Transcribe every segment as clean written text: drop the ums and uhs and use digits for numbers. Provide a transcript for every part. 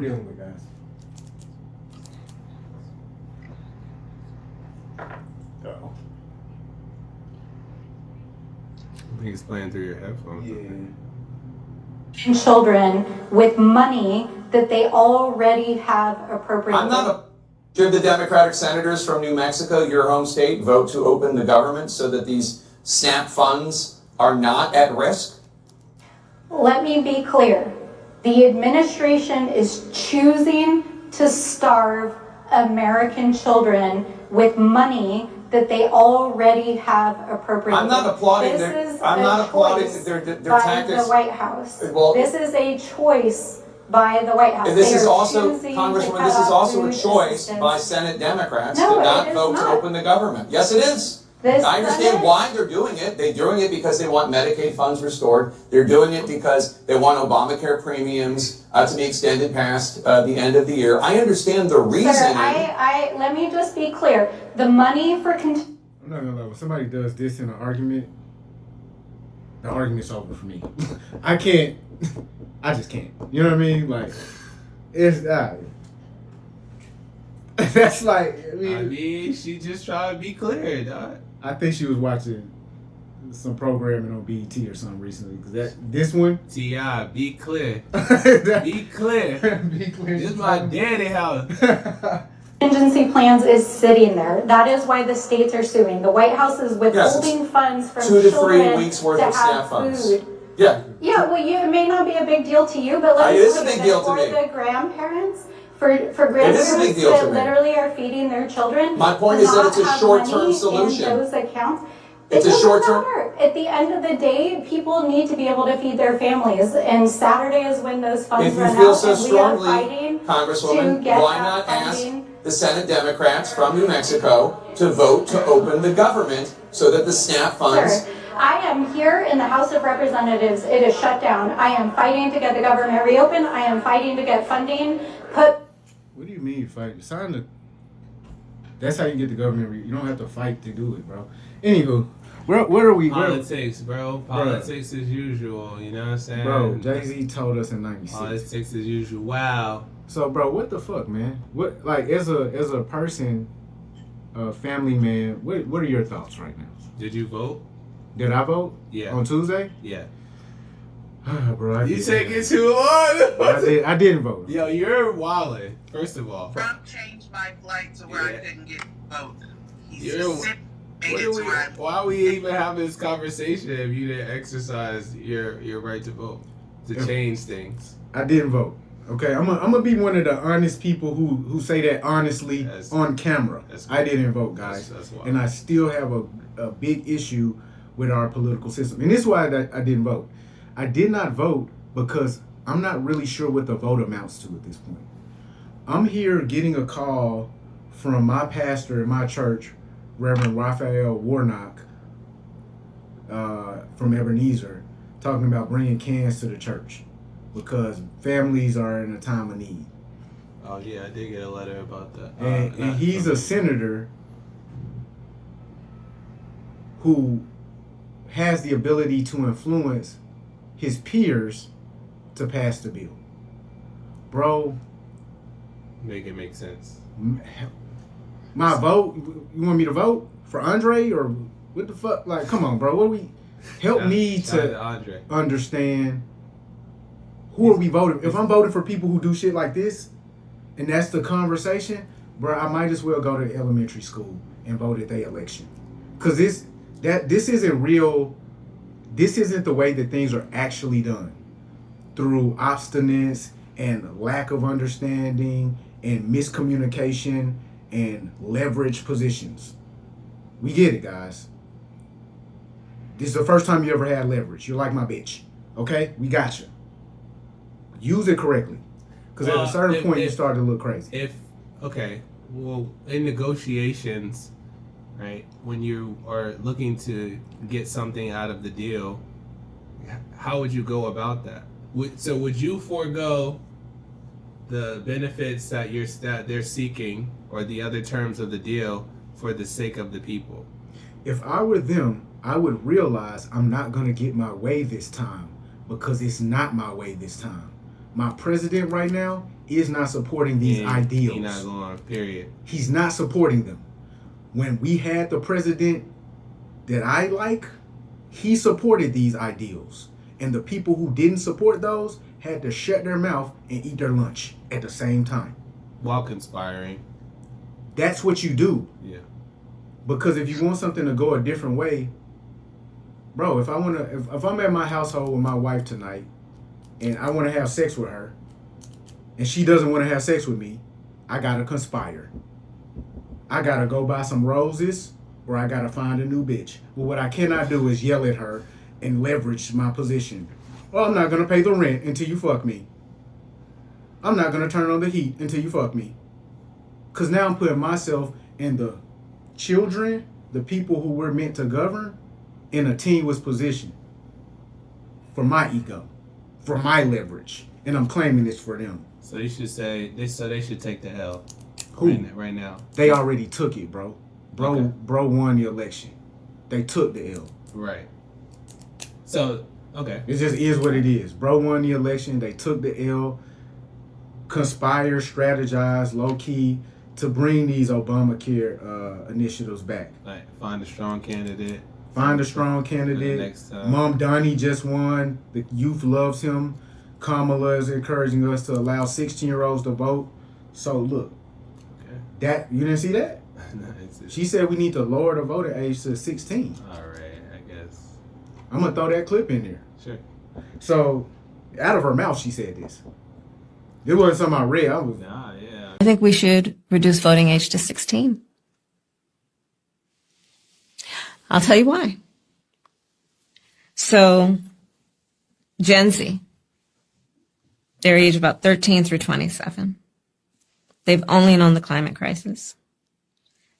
dealing with, guys. Oh. I think it's playing through your headphones. Yeah. Children with money that they already have appropriated. I'm not a. Should the Democratic senators from New Mexico, your home state, vote to open the government so that these SNAP funds are not at risk? Let me be clear. The administration is choosing to starve American children with money that they already have appropriated. I'm not applauding this their. is I'm a not applauding choice their by tactics. the White House. Well, this is a choice by the White House. And this They is are also, choosing Congresswoman, to this cut is off also a food choice assistance. by Senate Democrats No, to it not is vote to not. open the government. Yes, it is. This I understand Senate- why they're doing it. They're doing it because they want Medicaid funds restored. They're doing it because they want Obamacare premiums to be extended past the end of the year. I understand the reasoning. Sir, let me just be clear. The money for I'm not gonna lie. When somebody does this in an argument, the argument's over for me. I can't. I just can't. You know what I mean? Like, it's that's like. I mean, she just trying to be clear, dog. I think she was watching some programming on BET or something recently. Cause this one. T.I., be clear. Be Be clear. Be clear. This is my daddy house. contingency plans is sitting there. That is why the states are suing. The White House is withholding funds from 2 to 3 children weeks worth to of have SNAP funds. food. Yeah. Yeah, well, it may not be a big deal to you, but let me It is tell a you big that deal to for me. the grandparents, for It is a big grandparents deal to that me. literally are feeding their children, My point to is that not it's a have short-term money solution. in those accounts. It's It a doesn't short-term- matter. At the end of the day, people need to be able to feed their families, and Saturday is when those funds If you run feel out, so and we are strongly, fighting Congresswoman, to get why that not ask funding. the Senate Democrats from New Mexico to vote to open the government so that the SNAP funds. Sir, I am here in the House of Representatives. It is shut down. I am fighting to get the government reopened. I am fighting to get funding put. What do you mean fight? Sign the. That's how you get the government. You don't have to fight to do it, bro. Anywho, where are we? Politics, bro. Politics as usual. You know what I'm saying? Bro, Jay-Z told us in '96. Politics as usual. Wow. So, bro, what the fuck, man? What, like, as a person, a family man, what are your thoughts right now? Did you vote? Did I vote? Yeah. On Tuesday? Yeah. Bro, You taking too long. I didn't vote. Yo, you're wildin'. First of all. Trump changed my flight to where I couldn't get both. He You're- specifically made What it are to we, where I why are we even having this conversation if you didn't exercise your right to vote to change things? I didn't vote. Okay, I'm gonna be one of the honest people who say that honestly on camera. I didn't vote, guys, That's wild. and I still have a big issue with our political system, and this is why I didn't vote. I did not vote because I'm not really sure what the vote amounts to at this point. I'm here getting a call from my pastor in my church, Reverend Raphael Warnock, from Ebenezer, talking about bringing cans to the church because families are in a time of need. Oh yeah, I did get a letter about that. And he's a senator who has the ability to influence his peers to pass the bill. Bro, Make it make sense. my vote, you want me to vote for Andre or what the fuck? Like, come on, bro. What we help me Shout out to Andre. understand who are we voting? If I'm voting for people who do shit like this, and that's the conversation, bro, I might as well go to elementary school and vote at the election, cause this isn't real. This isn't the way that things are actually done, through obstinance and lack of understanding and miscommunication and leverage positions. We get it, guys. This is the first time you ever had leverage. You're like my bitch. Okay? We got you. Use it correctly. Because at a certain point, you start to look crazy. Well, in negotiations, right, when you are looking to get something out of the deal, how would you go about that? Would you forego the benefits that they're seeking or the other terms of the deal for the sake of the people? If I were them, I would realize I'm not going to get my way this time because it's not my way this time. My president right now is not supporting these ideals. He's not going, period. He's not supporting them. When we had the president that I like, he supported these ideals. And the people who didn't support those had to shut their mouth and eat their lunch at the same time. While conspiring. That's what you do. Yeah. Because if you want something to go a different way, bro, if I'm at my household with my wife tonight and I want to have sex with her and she doesn't want to have sex with me, I gotta conspire. I gotta go buy some roses or I gotta find a new bitch. But what I cannot do is yell at her and leverage my position. Well, I'm not gonna pay the rent until you fuck me. I'm not gonna turn on the heat until you fuck me. Cause now I'm putting myself and the children, the people who we're meant to govern, in a tenuous position. For my ego. For my leverage. And I'm claiming this for them. So you should say they should take the L. Who? Right now. They already took it, bro. Okay. Bro won the election. They took the L. Right. So, okay. It just is what it is. Bro won the election. They took the L. Conspire, strategize, low key to bring these Obamacare initiatives back. Like, find a strong candidate. Find a strong candidate. Next time. Mom Donnie just won. The youth loves him. Kamala is encouraging us to allow 16-year-olds to vote. So look, Okay. that you didn't see that? No, She said we need to lower the voting age to 16. all right, I guess. I'm gonna throw that clip in there. Sure. So, out of her mouth, she said this. It wasn't something I read. I was. Nah, yeah. I think we should reduce voting age to 16. I'll tell you why. So, Gen Z, they're age about 13 through 27. They've only known the climate crisis.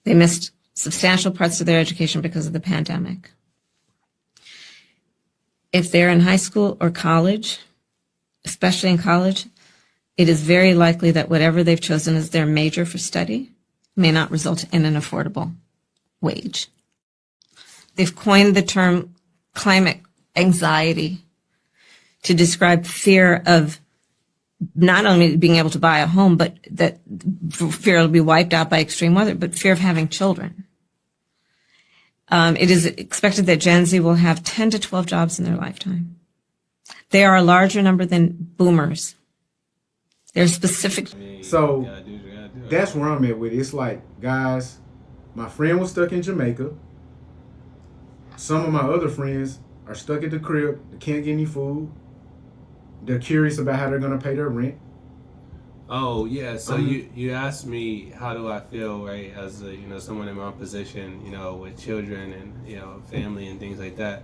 They missed substantial parts of their education because of the pandemic. If they're in high school or college, especially in college, it is very likely that whatever they've chosen as their major for study may not result in an affordable wage. They've coined the term climate anxiety to describe fear of not only being able to buy a home, but that fear will be wiped out by extreme weather, but fear of having children. It is expected that Gen Z will have 10 to 12 jobs in their lifetime. They are a larger number than boomers. They're specific. So, You gotta do what you gotta do. that's where I'm at with it. It's like, guys, my friend was stuck in Jamaica. Some of my other friends are stuck at the crib. They can't get any food. They're curious about how they're going to pay their rent. Oh yeah, so you asked me how do I feel, right, as a, someone in my position, with children and family and things like that.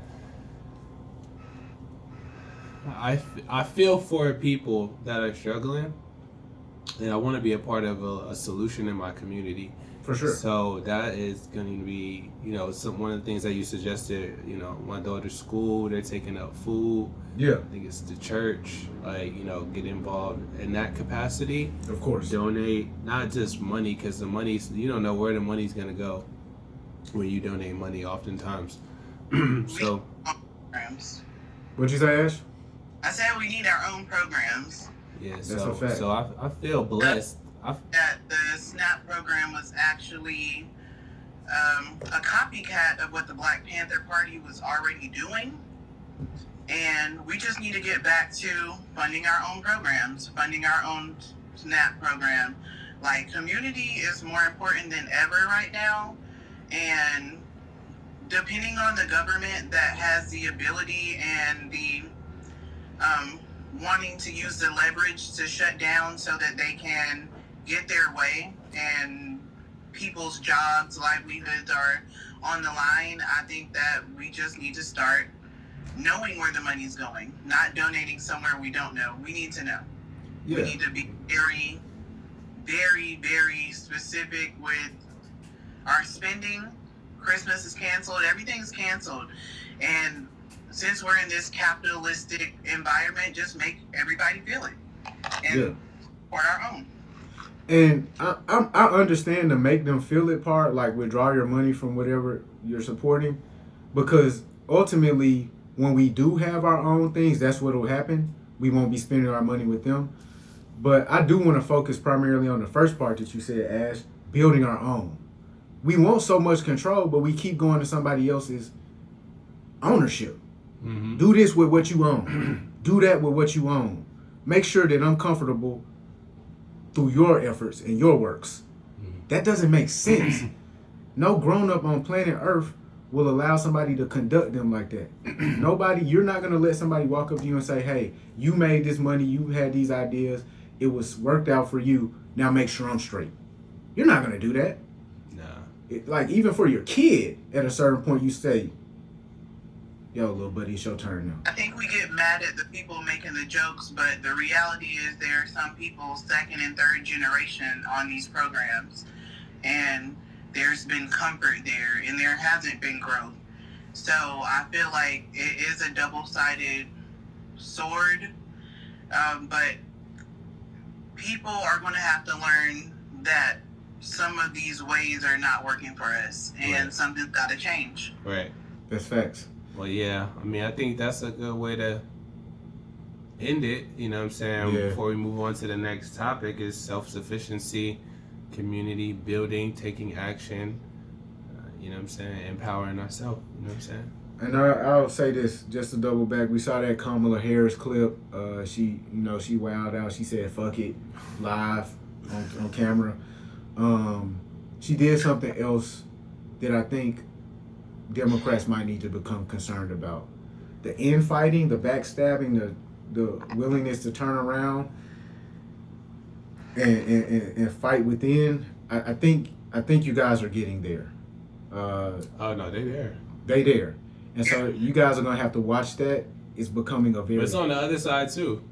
I feel for people that are struggling, and I want to be a part of a solution in my community. For sure. So that is going to be, one of the things that you suggested. My daughter's school, they're taking up food. Yeah, I think it's the church, get involved in that capacity. of course. Donate, not just money, because the money's, you don't know where the money's going to go when you donate money oftentimes. So, Programs. What'd you say, Ash? I said we need our own programs. yeah, That's so, a fact. so I feel blessed. That the SNAP program was actually a copycat of what the Black Panther Party was already doing. And we just need to get back to funding our own programs, funding our own SNAP program. Like, community is more important than ever right now. And depending on the government that has the ability and the wanting to use the leverage to shut down so that they can get their way and people's jobs, livelihoods are on the line, I think that we just need to start knowing where the money's going, not donating somewhere we don't know. We need to know. Yeah. We need to be very, very, very specific with our spending. Christmas is canceled. Everything's canceled. And since we're in this capitalistic environment, just make everybody feel it and support our own. And I understand the make them feel it part, like withdraw your money from whatever you're supporting, because ultimately, when we do have our own things, that's what will happen. We won't be spending our money with them. But I do want to focus primarily on the first part that you said, Ash, building our own. We want so much control, but we keep going to somebody else's ownership. Mm-hmm. Do this with what you own. Do that with what you own. Make sure that I'm comfortable through your efforts and your works. That doesn't make sense. No grown-up on planet Earth will allow somebody to conduct them like that. Nobody, you're not going to let somebody walk up to you and say, hey, you made this money, you had these ideas, it was worked out for you, now make sure I'm straight. You're not going to do that. Nah. Like, even for your kid, at a certain point, you say, yo, little buddy, it's your turn now. I think we get mad at the people making the jokes, but the reality is there are some people second and third generation on these programs, and there's been comfort there, and there hasn't been growth. So I feel like it is a double-sided sword, but people are going to have to learn that some of these ways are not working for us, and Right. something's got to change. Right. That's facts. Well, yeah. I mean, I think that's a good way to end it. You know what I'm saying? Yeah. Before we move on to the next topic is self-sufficiency, community building, taking action. You know what I'm saying? Empowering ourselves. You know what I'm saying? And I'll say this, just to double back, we saw that Kamala Harris clip. She wowed out. She said, fuck it, live on camera. She did something else that I think Democrats might need to become concerned about. The infighting, the backstabbing, the willingness to turn around and fight within. I think you guys are getting there. Oh no, they there. They there. And so you guys are gonna have to watch that. It's becoming a very. But it's on the other side too.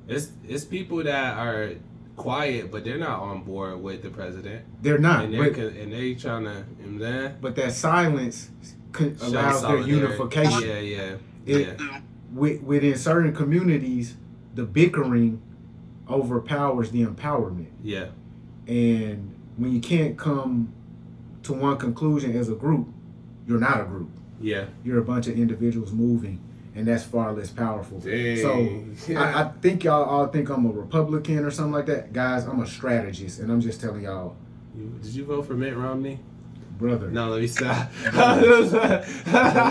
It's people that are quiet, but they're not on board with the president, They're not. and they trying to. You know what I'm saying? But that silence Show allows their solidarity. unification. Yeah. Within certain communities, the bickering overpowers the empowerment. Yeah. And when you can't come to one conclusion as a group, you're not a group. Yeah. You're a bunch of individuals moving, and that's far less powerful. Dang. So Yeah. I think y'all all think I'm a Republican or something like that. Guys, I'm a strategist, and I'm just telling y'all, Did you vote for Mitt Romney? brother. No, let me stop. The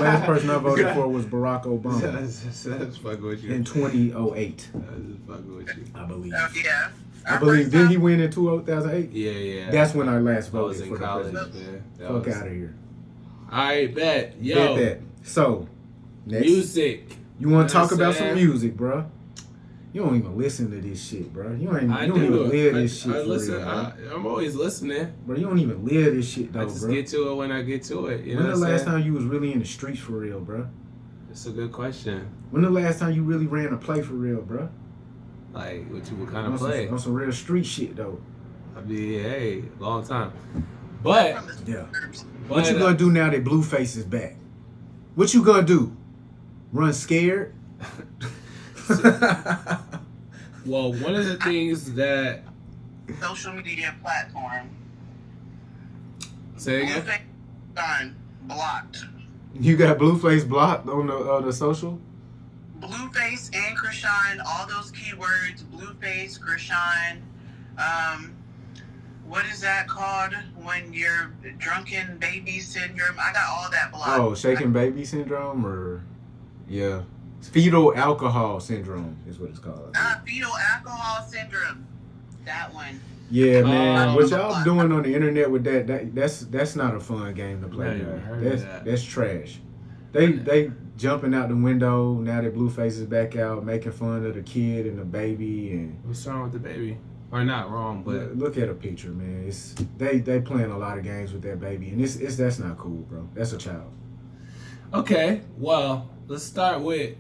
last person I voted for was Barack Obama That's fucking with you. in 2008, That's fucking with you. I believe. Oh, yeah. I believe. Didn't he win in 2008? Yeah. That's when I last I was voted in for the college, president. man. That Fuck was- out of here. Alright, bet. Yo, Bet that. So, next. music. You want to You know talk what I'm about some saying? music, bruh? You don't even listen to this shit, bruh. You don't I even do. live this shit I for listen. real, bruh. I'm always listening. Bro, you don't even live this shit, though, I just bro. get to it when I get to it. You know When the what I'm last saying? time you was really in the streets for real, bro? It's a good question. When the last time you really ran a play for real, bro? Like, what kind of play? On some real street shit, though. I mean, hey, long time. But, From the Yeah. suburbs. What you gonna do now that Blueface is back? What you gonna do? Run scared? well, one of the things that Social media platform. say again. Blueface done blocked. You got Blueface blocked on the social? Blueface and Krishan, all those keywords, Blueface, Krishan, what is that called when you're drunken baby syndrome? I got all that blocked. Oh, shaken baby syndrome, or yeah, fetal alcohol syndrome is what it's called. Fetal alcohol syndrome. That one. Yeah, man. Oh. What y'all doing on the internet with that's not a fun game to play. I never man. heard of that. That's trash. They jumping out the window now that Blueface is back out, making fun of the kid and the baby, and What's wrong with the baby? Or not wrong, but look at a picture, man. It's they playing a lot of games with that baby, and it's that's not cool, bro. That's a child. okay. Well, let's start with